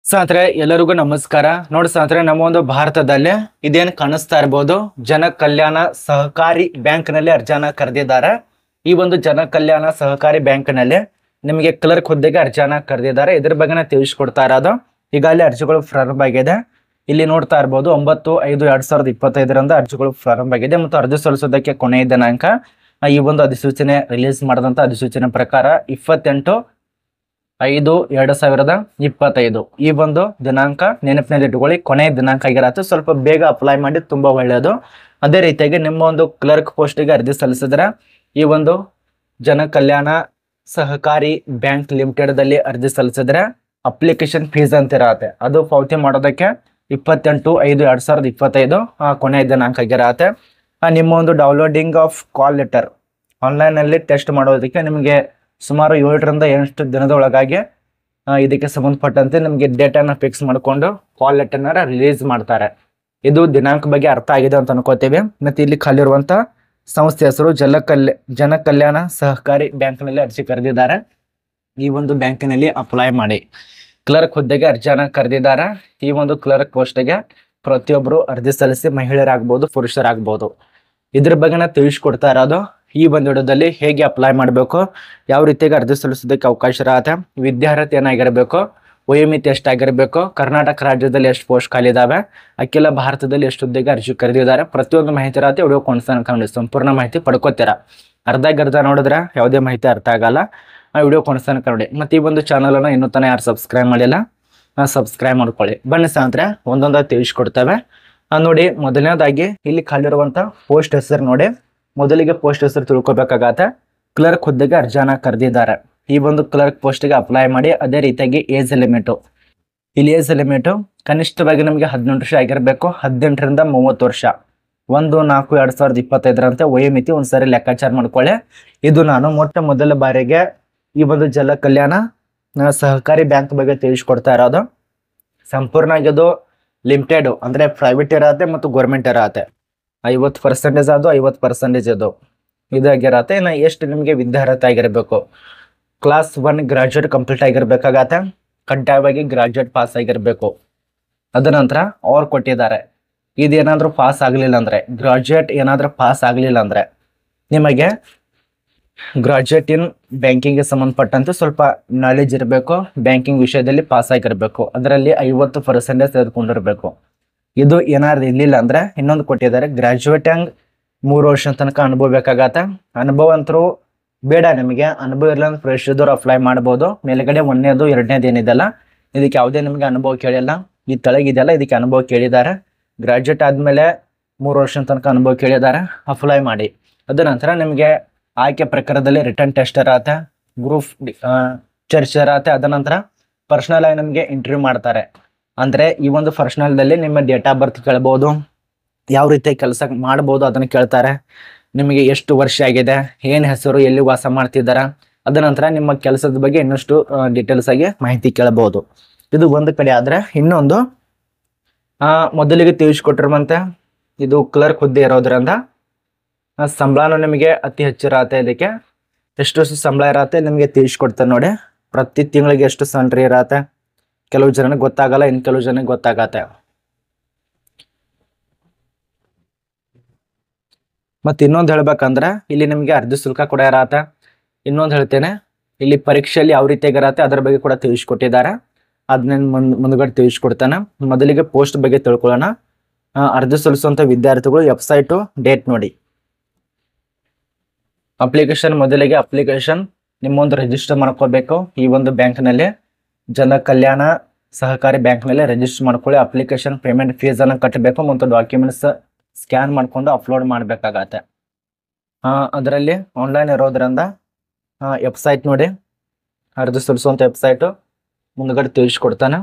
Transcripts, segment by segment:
ಸ್ನೇಹಿತರೆ ಎಲ್ಲರಿಗೂ ನಮಸ್ಕಾರ. ನೋಡಿ ಸ್ನೇಹಿತರೆ, ನಮ್ಮ ಒಂದು ಭಾರತದಲ್ಲಿ ಇದೇನು ಕಾಣಿಸ್ತಾ ಇರಬಹುದು, ಜನ ಕಲ್ಯಾಣ ಸಹಕಾರಿ ಬ್ಯಾಂಕ್ ನಲ್ಲಿ ಅರ್ಜಿಯನ್ನ ಕರೆದಿದ್ದಾರೆ. ಈ ಒಂದು ಜನ ಕಲ್ಯಾಣ ಸಹಕಾರಿ ಬ್ಯಾಂಕ್ ನಲ್ಲಿ ನಿಮಗೆ ಕ್ಲರ್ಕ್ ಹುದ್ದೆಗೆ ಅರ್ಜಿಯನ್ನ ಕರೆದಿದ್ದಾರೆ. ಇದ್ರ ಬಗ್ಗೆ ತಿಳಿಸ್ಕೊಡ್ತಾ ಇರೋದು. ಈಗಾಗಲೇ ಅರ್ಜಿಗಳು ಪ್ರಾರಂಭ ಆಗಿದೆ. ಇಲ್ಲಿ ನೋಡ್ತಾ ಇರಬಹುದು 9/5/2025 ಅರ್ಜಿಗಳು ಪ್ರಾರಂಭ ಆಗಿದೆ ಮತ್ತು ಅರ್ಜಿ ಸಲ್ಲಿಸೋದಕ್ಕೆ ಕೊನೆಯ ದಿನಾಂಕ ಈ ಒಂದು ಅಧಿಸೂಚನೆ ರಿಲೀಸ್ ಮಾಡಿದಂತ ಅಧಿಸೂಚನೆ ಪ್ರಕಾರ 28/5/2025 ಈ ಒಂದು ದಿನಾಂಕ ನೆನಪಿನಲ್ಲಿ ಇಟ್ಕೊಳ್ಳಿ, ಕೊನೆಯ ದಿನಾಂಕ ಆಗಿರತ್ತೆ. ಸ್ವಲ್ಪ ಬೇಗ ಅಪ್ಲೈ ಮಾಡಿ, ತುಂಬಾ ಒಳ್ಳೆಯದು. ಅದೇ ರೀತಿಯಾಗಿ ನಿಮ್ಮ ಒಂದು ಕ್ಲರ್ಕ್ ಪೋಸ್ಟ್ಗೆ ಅರ್ಜಿ ಸಲ್ಲಿಸಿದ್ರೆ ಈ ಒಂದು ಜನ ಕಲ್ಯಾಣ ಸಹಕಾರಿ ಬ್ಯಾಂಕ್ ಲಿಮಿಟೆಡ್ ದಲ್ಲಿ ಅರ್ಜಿ ಸಲ್ಲಿಸಿದ್ರೆ ಅಪ್ಲಿಕೇಶನ್ ಫೀಸ್ ಅಂತ ಇರತ್ತೆ. ಅದು ಪಾವತಿ ಮಾಡೋದಕ್ಕೆ 28/5/2025 ಕೊನೆಯ ದಿನಾಂಕ ಆಗಿರತ್ತೆ. ನಿಮ್ಮ ಒಂದು downloading of call letter online ನಲ್ಲಿ ಟೆಸ್ಟ್ ಮಾಡೋದಕ್ಕೆ ನಿಮಗೆ ಸುಮಾರು 7ರಿಂದ 8 ದಿನದ ಒಳಗಾಗಿ ಇದಕ್ಕೆ ಸಂಬಂಧಪಟ್ಟಂತೆ ನಿಮಗೆ ಡೇಟನ್ನ ಫಿಕ್ಸ್ ಮಾಡಿಕೊಂಡು ಕಾಲ್ ಲೆಟರ್ನ ರಿಲೀಸ್ ಮಾಡ್ತಾರೆ. ಇದು ದಿನಾಂಕ ಬಗ್ಗೆ ಅರ್ಥ ಆಗಿದೆ ಅಂತ ಅನ್ಕೋತೀವಿ. ಮತ್ತೆ ಇಲ್ಲಿ ಖಾಲಿರುವಂತ ಸಂಸ್ಥೆ ಹೆಸರು ಜನ ಕಲ್ಯಾಣ ಸಹಕಾರಿ ಬ್ಯಾಂಕ್ನಲ್ಲಿ ಅರ್ಜಿ ಕರೆದಿದ್ದಾರೆ. ಈ ಒಂದು ಬ್ಯಾಂಕಿನಲ್ಲಿ ಅಪ್ಲೈ ಮಾಡಿ. ಕ್ಲರ್ಕ್ ಹುದ್ದೆಗೆ ಅರ್ಜಿಯನ್ನ ಕರೆದಿದ್ದಾರೆ. ಈ ಒಂದು ಕ್ಲರ್ಕ್ ಪೋಸ್ಟ್ಗೆ ಪ್ರತಿಯೊಬ್ಬರು ಅರ್ಜಿ ಸಲ್ಲಿಸಿ, ಮಹಿಳೆಯರಾಗಬಹುದು ಪುರುಷರಾಗಬಹುದು. ಇದ್ರ ಬಗ್ಗೆ ತಿಳಿಸ್ಕೊಡ್ತಾ ಇರೋದು. ಈ ಒಂದು ವಿಡಿಯೋದಲ್ಲಿ ಹೇಗೆ ಅಪ್ಲೈ ಮಾಡಬೇಕು, ಯಾವ ರೀತಿಯಾಗಿ ಅರ್ಜಿ ಸಲ್ಲಿಸೋದಕ್ಕೆ ಅವಕಾಶ ಇರತ್ತೆ, ವಿದ್ಯಾರ್ಹತೆ ಏನಾಗಿರಬೇಕು, ವಯೋಮಿತಿ ಎಷ್ಟಾಗಿರಬೇಕು, ಕರ್ನಾಟಕ ರಾಜ್ಯದಲ್ಲಿ ಎಷ್ಟು ಪೋಸ್ಟ್ ಖಾಲಿ ಇದಾವೆ, ಅಖಿಲ ಭಾರತದಲ್ಲಿ ಎಷ್ಟು ಹುದ್ದೆಗೆ ಅರ್ಜಿ ಕರೆದಿದ್ದಾರೆ, ಪ್ರತಿಯೊಂದು ಮಾಹಿತಿ ಇರತ್ತೆ. ವಿಡಿಯೋ ಕೊನೆತನಕ ಸಂಪೂರ್ಣ ಮಾಹಿತಿ ಪಡ್ಕೋತೀರಾ. ಅರ್ಧ ನೋಡಿದ್ರೆ ಯಾವುದೇ ಮಾಹಿತಿ ಅರ್ಥ ಆಗಲ್ಲ. ವಿಡಿಯೋ ಕೊನೆತನಕ ನೋಡಿ. ಮತ್ತೆ ಈ ಒಂದು ಚಾನಲ್ ಅನ್ನು ಇನ್ನೂ ತನಕ ಯಾರು ಸಬ್ಸ್ಕ್ರೈಬ್ ಮಾಡಿಲ್ಲ, ಸಬ್ಸ್ಕ್ರೈಬ್ ಮಾಡ್ಕೊಳ್ಳಿ. ಬನ್ನಿ ಸ್ನೇಹಿತರೆ, ಒಂದೊಂದಾಗಿ ತಿಳಿಸ್ಕೊಡ್ತೇವೆ. ನೋಡಿ, ಮೊದಲನೇದಾಗಿ ಇಲ್ಲಿ ಖಾಲಿರುವಂತ ಪೋಸ್ಟ್ ಹೆಸರು ನೋಡಿ. ಮೊದಲಿಗೆ ಪೋಸ್ಟ್ ಹೆಸರು ತಿಳ್ಕೊಬೇಕಾಗತ್ತೆ. ಕ್ಲರ್ಕ್ ಹುದ್ದೆಗೆ ಅರ್ಜಿಯನ್ನ ಕರೆದಿದ್ದಾರೆ. ಈ ಒಂದು ಕ್ಲರ್ಕ್ ಪೋಸ್ಟ್ಗೆ ಅಪ್ಲೈ ಮಾಡಿ. ಅದೇ ರೀತಿಯಾಗಿ ಏಜ್ ಲಿಮಿಟ್, ಇಲ್ಲಿ ಏಜ್ ಲಿಮಿಟ್ ಕನಿಷ್ಠವಾಗಿ ನಮಗೆ 18 ವರ್ಷ ಆಗಿರಬೇಕು. 18ರಿಂದ 30 ವರ್ಷ. 1/4/2025 ಅಂತ ವಯೋಮಿತಿ ಒಂದ್ಸರಿ ಲೆಕ್ಕಾಚಾರ ಮಾಡ್ಕೊಳ್ಳಿ. ಇದು ನಾನು ಮೊದಲ ಬಾರಿಗೆ ಈ ಒಂದು ಜಲ ಕಲ್ಯಾಣ ಸಹಕಾರಿ ಬ್ಯಾಂಕ್ ಬಗ್ಗೆ ತಿಳಿಸ್ಕೊಡ್ತಾ ಇರೋದು. ಸಂಪೂರ್ಣವಾಗಿ ಅದು ಲಿಮಿಟೆಡ್ ಅಂದ್ರೆ ಪ್ರೈವೇಟ್ ಇರತ್ತೆ ಮತ್ತು ಗೌರ್ಮೆಂಟ್ ಇರತ್ತೆ. 50% ಅದು 50% ಅದು ಇದಾಗಿರತ್ತೆ. ಇನ್ನು ಎಷ್ಟು ನಿಮಗೆ ವಿದ್ಯಾರ್ಹತೆ ಆಗಿರಬೇಕು, ಕ್ಲಾಸ್ 1 ಗ್ರಾಜುಯೇಟ್ ಕಂಪ್ಲೀಟ್ ಆಗಿರ್ಬೇಕಾಗತ್ತೆ. ಕಡ್ಡಾಯವಾಗಿ ಗ್ರಾಜುಯೇಟ್ ಪಾಸ್ ಆಗಿರ್ಬೇಕು. ಅದ ನಂತರ ಅವ್ರು ಕೊಟ್ಟಿದ್ದಾರೆ, ಇದೇನಾದ್ರೂ ಪಾಸ್ ಆಗ್ಲಿಲ್ಲ ಅಂದ್ರೆ, ಗ್ರಾಜುಯೇಟ್ ಏನಾದ್ರೂ ಪಾಸ್ ಆಗ್ಲಿಲ್ಲ ಅಂದ್ರೆ ನಿಮಗೆ ಗ್ರಾಜುಯೇಟ್ ಇನ್ ಬ್ಯಾಂಕಿಂಗ್ ಗೆ ಸಂಬಂಧಪಟ್ಟಂತೆ ಸ್ವಲ್ಪ ನಾಲೆಜ್ ಇರಬೇಕು. ಬ್ಯಾಂಕಿಂಗ್ ವಿಷಯದಲ್ಲಿ ಪಾಸ್ ಆಗಿರ್ಬೇಕು. ಅದರಲ್ಲಿ 50% ತೆಗೆದುಕೊಂಡಿರ್ಬೇಕು. ಇದು ಏನಾದ್ರು ಇರ್ಲಿಲ್ಲ ಅಂದ್ರೆ ಇನ್ನೊಂದು ಕೊಟ್ಟಿದ್ದಾರೆ, ಗ್ರಾಜುಯೇಟ್ ಹಂಗ್ 3 ವರ್ಷ ತನಕ ಅನುಭವ ಬೇಕಾಗತ್ತೆ. ಅನುಭವ ಅಂತರೂ ಬೇಡ ನಿಮಗೆ. ಅನುಭವ ಇಲ್ಲ ಅಂದ್ರೆ ಫ್ರೆಶರ್ದವ್ರು ಅಪ್ಲೈ ಮಾಡ್ಬೋದು. ಮೇಲ್ಗಡೆ 1ನೇದು 2ನೇದು ಏನಿದೆಲ್ಲ ಇದಕ್ಕೆ ಯಾವುದೇ ನಿಮಗೆ ಅನುಭವ ಕೇಳಿಲ್ಲ. ಈ ತೆಳಗಿದೆಯಲ್ಲ ಇದಕ್ಕೆ ಅನುಭವ ಕೇಳಿದ್ದಾರೆ. ಗ್ರಾಜುಯೇಟ್ ಆದ್ಮೇಲೆ 3 ವರ್ಷ ತನಕ ಅನುಭವ ಕೇಳಿದ್ದಾರೆ. ಅಪ್ಲೈ ಮಾಡಿ. ಅದ ನಂತರ ನಿಮಗೆ ಆಯ್ಕೆ ಪ್ರಕಾರದಲ್ಲಿ ರಿಟರ್ನ್ ಟೆಸ್ಟ್ ಇರತ್ತೆ, ಗ್ರೂಪ್ ಚರ್ಚೆ ಇರತ್ತೆ. ಅದ ನಂತರ ಪರ್ಸನಲ್ ಆಗಿ ನಮಗೆ ಇಂಟರ್ವ್ಯೂ ಮಾಡ್ತಾರೆ. ಅಂದ್ರೆ ಈ ಒಂದು ಪರ್ಸನಲ್ದಲ್ಲಿ ನಿಮ್ಮ ಡೇಟ್ ಆಫ್ ಬರ್ತ್ ಕೇಳ್ಬೋದು, ಯಾವ ರೀತಿ ಕೆಲಸ ಮಾಡ್ಬೋದು ಅದನ್ನ ಕೇಳ್ತಾರೆ. ನಿಮಗೆ ಎಷ್ಟು ವರ್ಷ ಆಗಿದೆ, ಏನ್ ಹೆಸರು, ಎಲ್ಲಿ ವಾಸ ಮಾಡ್ತಿದ್ದಾರ, ಅದ ನಂತರ ನಿಮ್ಮ ಕೆಲಸದ ಬಗ್ಗೆ ಇನ್ನಷ್ಟು ಡೀಟೇಲ್ಸ್ ಆಗಿ ಮಾಹಿತಿ ಕೇಳಬಹುದು. ಇದು ಒಂದು ಕಡೆ ಆದ್ರೆ, ಇನ್ನೊಂದು ಮೊದಲಿಗೆ ತಿಳಿಸ್ಕೊಟ್ಟಿರುವಂತೆ ಇದು ಕ್ಲರ್ಕ್ ಹುದ್ದೆ ಇರೋದ್ರಿಂದ ಸಂಬಳನೂ ನಿಮಗೆ ಅತಿ ಹೆಚ್ಚಿರತ್ತೆ. ಇದಕ್ಕೆ ಎಷ್ಟು ಸಂಬಳ ಇರತ್ತೆ ನಿಮಗೆ ತಿಳಿಸ್ಕೊಡ್ತಾರೆ ನೋಡಿ. ಪ್ರತಿ ತಿಂಗಳಿಗೆ ಎಷ್ಟು ಸ್ಯಾಲರಿ ಇರತ್ತೆ, ಕೆಲವು ಜನಕ್ಕೆ ಗೊತ್ತಾಗಲ್ಲ, ಇನ್ನು ಕೆಲವು ಜನಕ್ಕೆ ಗೊತ್ತಾಗತ್ತೆ. ಮತ್ತೆ ಇನ್ನೊಂದು ಹೇಳ್ಬೇಕಂದ್ರೆ ಇಲ್ಲಿ ನಿಮಗೆ ಅರ್ಜಿ ಶುಲ್ಕ ಕೂಡ ಇರತ್ತೆ. ಇನ್ನೊಂದು ಹೇಳ್ತೇನೆ, ಇಲ್ಲಿ ಪರೀಕ್ಷೆಯಲ್ಲಿ ಯಾವ ರೀತಿಯಾಗಿರತ್ತೆ ಅದರ ಬಗ್ಗೆ ಕೂಡ ತಿಳಿಸ್ಕೊಟ್ಟಿದ್ದಾರೆ. ಅದನ್ನ ಮುಂದ್ಗಡೆ ತಿಳಿಸ್ಕೊಡ್ತಾನೆ. ಮೊದಲಿಗೆ ಪೋಸ್ಟ್ ಬಗ್ಗೆ ತಿಳ್ಕೊಳ್ಳೋಣ. ಅರ್ಜಿ ಸಲ್ಲಿಸುವಂತ ವಿದ್ಯಾರ್ಥಿಗಳು ವೆಬ್ಸೈಟು ಡೇಟ್ ನೋಡಿ. ಅಪ್ಲಿಕೇಶನ್, ಮೊದಲಿಗೆ ಅಪ್ಲಿಕೇಶನ್ ನಿಮ್ಮೊಂದು ರಿಜಿಸ್ಟರ್ ಮಾಡ್ಕೋಬೇಕು. ಈ ಒಂದು ಬ್ಯಾಂಕ್ನಲ್ಲಿ ಜನ ಕಲ್ಯಾಣ ಸಹಕಾರಿ ಬ್ಯಾಂಕ್ನಲ್ಲಿ ರಿಜಿಸ್ಟರ್ ಮಾಡ್ಕೊಳ್ಳಿ. ಅಪ್ಲಿಕೇಶನ್ ಪೇಮೆಂಟ್ ಫೀಸ್ ಅನ್ನು ಕಟ್ಟಬೇಕು ಮತ್ತು ಡಾಕ್ಯುಮೆಂಟ್ಸ್ ಸ್ಕ್ಯಾನ್ ಮಾಡ್ಕೊಂಡು ಅಪ್ಲೋಡ್ ಮಾಡಬೇಕಾಗತ್ತೆ. ಅದರಲ್ಲಿ ಆನ್ಲೈನ್ ಇರೋದ್ರಿಂದ ವೆಬ್ಸೈಟ್ ನೋಡಿ. ಅರ್ಜಿ ಸಲ್ಲಿಸುವಂತ ವೆಬ್ಸೈಟು ಮುಂದ್ಗಡೆ ತಿಳಿಸ್ಕೊಡ್ತಾನೆ.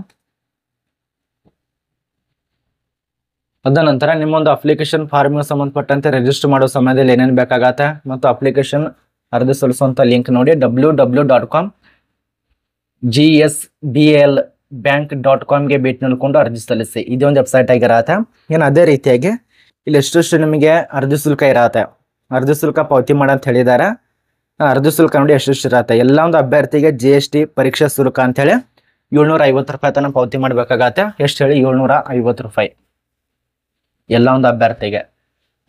ಅದ ನಂತರ ನಿಮ್ಮೊಂದು ಅಪ್ಲಿಕೇಶನ್ ಫಾರ್ಮ್ಗೆ ಸಂಬಂಧಪಟ್ಟಂತೆ ರಿಜಿಸ್ಟರ್ ಮಾಡೋ ಸಮಯದಲ್ಲಿ ಏನೇನು ಬೇಕಾಗತ್ತೆ ಮತ್ತು ಅಪ್ಲಿಕೇಶನ್ ಅರ್ಜಿ ಸಲ್ಲಿಸುವಂತ ಲಿಂಕ್ ನೋಡಿ. www.gsblbank.com ಗೆ ಭೇಟಿ ನೀಡಿಕೊಂಡು ಅರ್ಜಿ ಸಲ್ಲಿಸಿ. ಇದೊಂದು ವೆಬ್ಸೈಟ್ ಆಗಿರತ್ತೆ. ಏನು ಅದೇ ರೀತಿಯಾಗಿ ಇಲ್ಲಿ ಎಷ್ಟೆಷ್ಟು ನಿಮಗೆ ಅರ್ಜಿ ಶುಲ್ಕ ಇರತ್ತೆ, ಅರ್ಜಿ ಶುಲ್ಕ ಪಾವತಿ ಮಾಡಂತ ಹೇಳಿದ್ದಾರೆ. ಅರ್ಜಿ ಶುಲ್ಕ ನೋಡಿ ಎಷ್ಟೆಷ್ಟು ಇರತ್ತೆ. ಎಲ್ಲ ಒಂದು ಅಭ್ಯರ್ಥಿಗೆ GST ಪರೀಕ್ಷಾ ಶುಲ್ಕ ಅಂತೇಳಿ 750 ತನಕ ಪಾವತಿ ಮಾಡ್ಬೇಕಾಗತ್ತೆ. ಎಷ್ಟು ಹೇಳಿ? 750 ರೂಪಾಯಿ ಎಲ್ಲ ಒಂದು ಅಭ್ಯರ್ಥಿಗೆ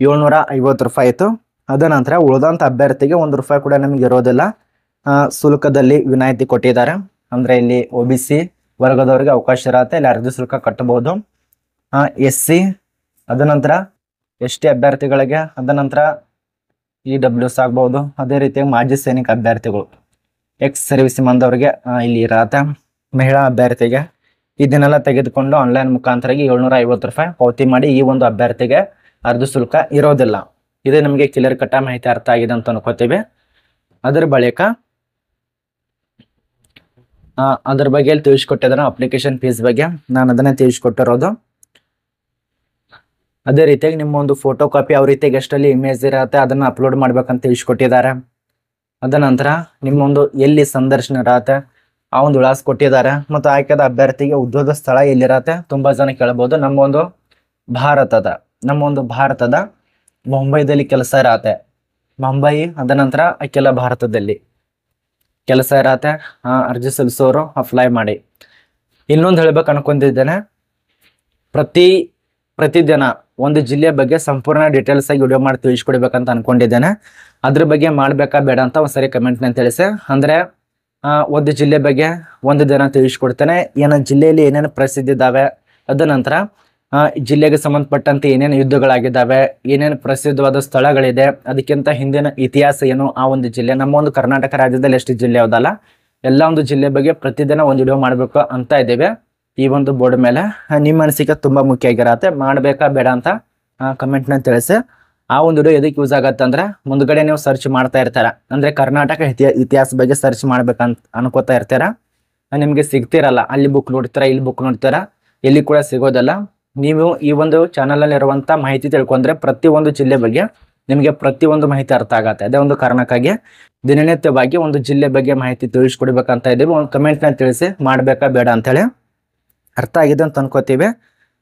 750 ರೂಪಾಯಿ ಆಯ್ತು. ಅದ ನಂತರ ಉಳಿದಂತ ಅಭ್ಯರ್ಥಿಗೆ 1 ರೂಪಾಯಿ ಕೂಡ ನಮಗೆ ಇರೋದಿಲ್ಲ. ಶುಲ್ಕದಲ್ಲಿ ವಿನಾಯಿತಿ ಕೊಟ್ಟಿದ್ದಾರೆ. ಅಂದ್ರೆ ಇಲ್ಲಿ OBC ವರ್ಗದವರಿಗೆ ಅವಕಾಶ ಇರತ್ತೆ, ಇಲ್ಲಿ ಅರ್ಜಿ ಶುಲ್ಕ ಕಟ್ಟಬಹುದು. SC, ಅದ ನಂತರ ST ಅಭ್ಯರ್ಥಿಗಳಿಗೆ, ಅದ ನಂತರ EWS ಆಗ್ಬಹುದು. ಅದೇ ರೀತಿ ಮಾಜಿ ಸೈನಿಕ ಅಭ್ಯರ್ಥಿಗಳು, ಎಕ್ಸ್ ಸರ್ವಿಸ್ ಮಂದವರಿಗೆ ಇಲ್ಲಿ ಇರತ್ತೆ. ಮಹಿಳಾ ಅಭ್ಯರ್ಥಿಗೆ ಇದನ್ನೆಲ್ಲ ತೆಗೆದುಕೊಂಡು ಆನ್ಲೈನ್ ಮುಖಾಂತರ 750 ರೂಪಾಯಿ ಪಾವತಿ ಮಾಡಿ ಈ ಒಂದು ಅಭ್ಯರ್ಥಿಗೆ ಅರ್ಜಿ ಶುಲ್ಕ ಇರೋದಿಲ್ಲ. ಇದು ನಮಗೆ ಕ್ಲಿಯರ್ ಕಟ್ಟ ಮಾಹಿತಿ ಅರ್ಥ ಆಗಿದೆ ಅಂತ ಅನ್ಕೋತೀವಿ. ಅದರ ಬಳಿಕ ಅದ್ರ ಬಗ್ಗೆ ತಿಳಿಸ್ಕೊಟ್ಟಿದ್ದಾರೆ ಅಪ್ಲಿಕೇಶನ್ ಫೀಸ್ ಬಗ್ಗೆ, ನಾನು ಅದನ್ನೇ ತಿಳಿಸ್ಕೊಟ್ಟಿರೋದು. ಅದೇ ರೀತಿಯಾಗಿ ನಿಮ್ಮ ಒಂದು ಫೋಟೋ ಕಾಪಿ ಯಾವ ರೀತಿಯಾಗಿ ಎಷ್ಟಲ್ಲಿ ಇಮೇಜ್ ಇರತ್ತೆ ಅದನ್ನ ಅಪ್ಲೋಡ್ ಮಾಡ್ಬೇಕಂತ ತಿಳಿಸ್ಕೊಟ್ಟಿದ್ದಾರೆ. ಅದ ನಂತರ ನಿಮ್ಮೊಂದು ಎಲ್ಲಿ ಸಂದರ್ಶನ ಇರತ್ತೆ ಆ ಒಂದು ವಿಳಾಸ ಕೊಟ್ಟಿದ್ದಾರೆ. ಮತ್ತು ಆಯ್ಕೆದ ಅಭ್ಯರ್ಥಿಗೆ ಉದ್ಯೋಗ ಸ್ಥಳ ಎಲ್ಲಿರತ್ತೆ ತುಂಬಾ ಜನ ಕೇಳಬಹುದು. ನಮ್ಮ ಒಂದು ಭಾರತದ ಮುಂಬೈದಲ್ಲಿ ಕೆಲಸ ಇರತ್ತೆ. ಮುಂಬೈ, ಅದ ನಂತರ ಅಖಿಲ ಭಾರತದಲ್ಲಿ ಕೆಲಸ ಇರತ್ತೆ. ಅರ್ಜಿ ಸಲ್ಲಿಸೋರು ಅಪ್ಲೈ ಮಾಡಿ. ಇನ್ನೊಂದು ಹೇಳ್ಬೇಕು ಅನ್ಕೊಂಡಿದ್ದೇನೆ, ಪ್ರತಿದಿನ ಒಂದು ಜಿಲ್ಲೆಯ ಬಗ್ಗೆ ಸಂಪೂರ್ಣ ಡೀಟೇಲ್ಸ್ ಆಗಿ ವಿಡಿಯೋ ಮಾಡಿ ತಿಳಿಸ್ಕೊಡ್ಬೇಕಂತ ಅನ್ಕೊಂಡಿದ್ದೇನೆ. ಅದ್ರ ಬಗ್ಗೆ ಮಾಡ್ಬೇಕಾ ಬೇಡ ಅಂತ ಒಂದ್ಸರಿ ಕಮೆಂಟ್ನ ತಿಳಿಸಿ. ಅಂದ್ರೆ ಒಂದು ಜಿಲ್ಲೆ ಬಗ್ಗೆ ಒಂದು ದಿನ ತಿಳಿಸ್ಕೊಡ್ತೇನೆ. ಜಿಲ್ಲೆಯಲ್ಲಿ ಏನೇನು ಪ್ರಸಿದ್ಧಿ ಇದ್ದಾವೆ, ಅದ ನಂತರ ಜಿಲ್ಲೆಗೆ ಸಂಬಂಧಪಟ್ಟಂತೆ ಏನೇನು ಯುದ್ಧಗಳಾಗಿದ್ದಾವೆ, ಏನೇನು ಪ್ರಸಿದ್ಧವಾದ ಸ್ಥಳಗಳಿದೆ, ಅದಕ್ಕಿಂತ ಹಿಂದಿನ ಇತಿಹಾಸ ಏನು, ಆ ಒಂದು ಜಿಲ್ಲೆ, ನಮ್ಮ ಒಂದು ಕರ್ನಾಟಕ ರಾಜ್ಯದಲ್ಲಿ ಎಷ್ಟು ಜಿಲ್ಲೆ ಯಾವುದಲ್ಲ ಎಲ್ಲ ಒಂದು ಜಿಲ್ಲೆ ಬಗ್ಗೆ ಪ್ರತಿದಿನ ಒಂದು ವಿಡಿಯೋ ಮಾಡಬೇಕು ಅಂತ ಇದ್ದೇವೆ ಈ ಒಂದು ಬೋರ್ಡ್ ಮೇಲೆ. ನಿಮ್ಮ ಅನಿಸಿಕೆ ತುಂಬಾ ಮುಖ್ಯ ಆಗಿರತ್ತೆ. ಮಾಡ್ಬೇಕಾ ಬೇಡ ಅಂತ ಕಮೆಂಟ್ನ ತಿಳಿಸಿ. ಆ ಒಂದು ವಿಡಿಯೋ ಎದಕ್ಕೆ ಯೂಸ್ ಆಗತ್ತೆ ಅಂದ್ರೆ ಮುಂದ್ಗಡೆ ನೀವು ಸರ್ಚ್ ಮಾಡ್ತಾ ಇರ್ತಾರ, ಅಂದ್ರೆ ಕರ್ನಾಟಕ ಇತಿಹಾಸ ಬಗ್ಗೆ ಸರ್ಚ್ ಮಾಡ್ಬೇಕಂತ ಅನ್ಕೋತಾ ಇರ್ತಾರ, ನಿಮ್ಗೆ ಸಿಗ್ತಿರಲ್ಲ. ಅಲ್ಲಿ ಬುಕ್ ನೋಡ್ತೀರಾ, ಇಲ್ಲಿ ಬುಕ್ ನೋಡ್ತೀರಾ, ಎಲ್ಲಿ ಕೂಡ ಸಿಗೋದಲ್ಲ. ನೀವು ಈ ಒಂದು ಚಾನಲ್ ಅಲ್ಲಿ ಇರುವಂತ ಮಾಹಿತಿ ತಿಳ್ಕೊಂಡ್ರೆ ಪ್ರತಿಯೊಂದು ಜಿಲ್ಲೆ ಬಗ್ಗೆ ನಿಮಗೆ ಪ್ರತಿಯೊಂದು ಮಾಹಿತಿ ಅರ್ಥ ಆಗತ್ತೆ. ಅದೇ ಒಂದು ಕಾರಣಕ್ಕಾಗಿ ದಿನನಿತ್ಯವಾಗಿ ಒಂದು ಜಿಲ್ಲೆ ಬಗ್ಗೆ ಮಾಹಿತಿ ತಿಳಿಸ್ಕೊಡ್ಬೇಕಂತ ಇದ್ದೀವಿ. ಒಂದು ಕಮೆಂಟ್ನ ತಿಳಿಸಿ ಮಾಡ್ಬೇಕಾ ಬೇಡ ಅಂತೇಳಿ. ಅರ್ಥ ಆಗಿದೆ ಅಂತ ಅನ್ಕೋತೀವಿ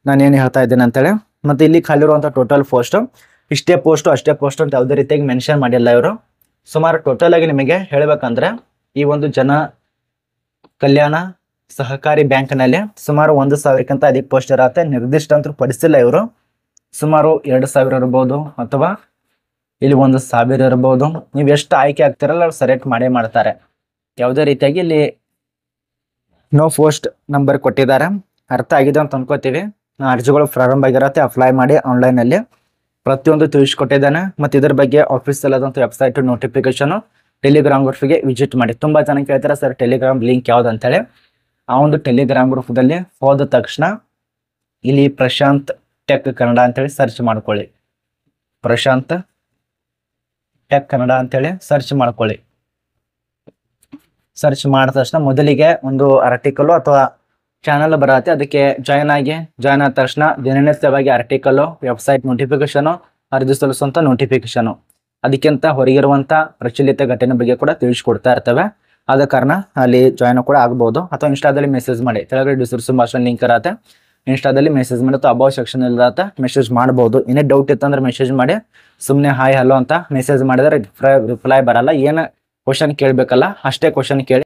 ನಾನು ಏನು ಹೇಳ್ತಾ ಇದ್ದೇನೆ ಅಂತೇಳಿ. ಮತ್ತೆ ಇಲ್ಲಿ ಖಾಲಿರುವಂಥ ಟೋಟಲ್ ಪೋಸ್ಟ್ ಇಷ್ಟೇ ಪೋಸ್ಟು ಅಷ್ಟೇ ಪೋಸ್ಟ್ ಅಂತ ಯಾವುದೇ ರೀತಿಯಾಗಿ ಮೆನ್ಷನ್ ಮಾಡಿಲ್ಲ ಇವರು. ಸುಮಾರು ಟೋಟಲ್ ಆಗಿ ನಿಮಗೆ ಹೇಳ್ಬೇಕಂದ್ರೆ ಈ ಒಂದು ಜನ ಕಲ್ಯಾಣ ಸಹಕಾರಿ ಬ್ಯಾಂಕ್ನಲ್ಲಿ ಸುಮಾರು 1,000ಕ್ಕಿಂತ ಅಧಿಕ ಪೋಸ್ಟ್ ಇರತ್ತೆ. ನಿರ್ದಿಷ್ಟ ಅಂತೂ ಪಡಿಸಿಲ್ಲ ಇವರು. ಸುಮಾರು 2,000 ಇರ್ಬೋದು ಅಥವಾ ಇಲ್ಲಿ 1,000 ಇರ್ಬೋದು. ನೀವು ಎಷ್ಟು ಆಯ್ಕೆ ಆಗ್ತಿರಲ್ಲ ಅವ್ರು ಸೆಲೆಕ್ಟ್ ಮಾಡೇ ಮಾಡ್ತಾರೆ. ಯಾವುದೇ ರೀತಿಯಾಗಿ ಇಲ್ಲಿ ನೋ ಪೋಸ್ಟ್ ನಂಬರ್ ಕೊಟ್ಟಿದ್ದಾರೆ. ಅರ್ಥ ಆಗಿದೆ ಅಂತ ಅನ್ಕೋತೀವಿ. ಅರ್ಜಿಗಳು ಪ್ರಾರಂಭ ಆಗಿರತ್ತೆ, ಅಪ್ಲೈ ಮಾಡಿ ಆನ್ಲೈನಲ್ಲಿ ಪ್ರತಿಯೊಂದು ತಿಳಿಸ್ಕೊಟ್ಟಿದ್ದಾನೆ. ಮತ್ತು ಇದ್ರ ಬಗ್ಗೆ ಆಫೀಸಿಯಲ್ ಆದಂಥ ವೆಬ್ಸೈಟ್ ನೋಟಿಫಿಕೇಶನ್ ಟೆಲಿಗ್ರಾಮ್ ಗ್ರೂಪ್ಗೆ ವಿಸಿಟ್ ಮಾಡಿ. ತುಂಬಾ ಜನ ಕೇಳ್ತಾರೆ ಸರ್ ಟೆಲಿಗ್ರಾಮ್ ಲಿಂಕ್ ಯಾವ್ದು ಅಂತೇಳಿ. ಆ ಒಂದು ಟೆಲಿಗ್ರಾಮ್ ಗ್ರೂಪ್ದಲ್ಲಿ ಹೋದ ತಕ್ಷಣ ಇಲ್ಲಿ ಪ್ರಶಾಂತ್ ಟೆಕ್ ಕನ್ನಡ ಅಂತೇಳಿ ಸರ್ಚ್ ಮಾಡ್ಕೊಳ್ಳಿ. ಪ್ರಶಾಂತ್ ಟೆಕ್ ಕನ್ನಡ ಅಂತೇಳಿ ಸರ್ಚ್ ಮಾಡ್ಕೊಳ್ಳಿ. ಸರ್ಚ್ ಮಾಡಿದ ತಕ್ಷಣ ಮೊದಲಿಗೆ ಒಂದು ಆರ್ಟಿಕಲ್ ಅಥವಾ ಚಾನಲ್ ಬರತ್ತೆ, ಅದಕ್ಕೆ ಜಾಯ್ನ್ ಆದ ತಕ್ಷಣ ದಿನನಿತ್ಯವಾಗಿ ಆರ್ಟಿಕಲ್, ವೆಬ್ಸೈಟ್ ನೋಟಿಫಿಕೇಶನ್, ಅರ್ಜಿ ಸಲ್ಲಿಸುವಂತ ನೋಟಿಫಿಕೇಶನ್, ಅದಕ್ಕಿಂತ ಹೊರಗಿರುವಂತ ಪ್ರಚಲಿತ ಘಟನೆ ಬಗ್ಗೆ ಕೂಡ ತಿಳಿಸ್ಕೊಡ್ತಾ ಇರ್ತವೆ. ಆದ ಕಾರಣ ಅಲ್ಲಿ ಜಾಯ್ನ್ ಕೂಡ ಆಗ್ಬಹುದು. ಅಥವಾ ಇನ್ಸ್ಟಾದಲ್ಲಿ ಮೆಸೇಜ್ ಮಾಡಿ, ಕೆಳಗಡೆ ಡಿಸ್ಕ್ರಿಪ್ಷನ್ ಬಾಕ್ಸ್ ಲಿಂಕ್ ಇರತ್ತೆ, ಇನ್ಸ್ಟಾದಲ್ಲಿ ಮೆಸೇಜ್ ಮಾಡಿ ಅಥವಾ ಅಬೌವ್ ಸೆಕ್ಷನ್ ಇರತ್ತೆ, ಮೆಸೇಜ್ ಮಾಡಬಹುದು. ಏನೇ ಡೌಟ್ ಇತ್ತಂದ್ರೆ ಮೆಸೇಜ್ ಮಾಡಿ. ಸುಮ್ಮನೆ ಹಾಯ್ ಹಲೋ ಅಂತ ಮೆಸೇಜ್ ಮಾಡಿದ್ರೆ ರಿಪ್ಲೈ ಬರಲ್ಲ. ಏನು ಕ್ವಶನ್ ಕೇಳಬೇಕಲ್ಲ ಅಷ್ಟೇ ಕ್ವಶನ್ ಕೇಳಿ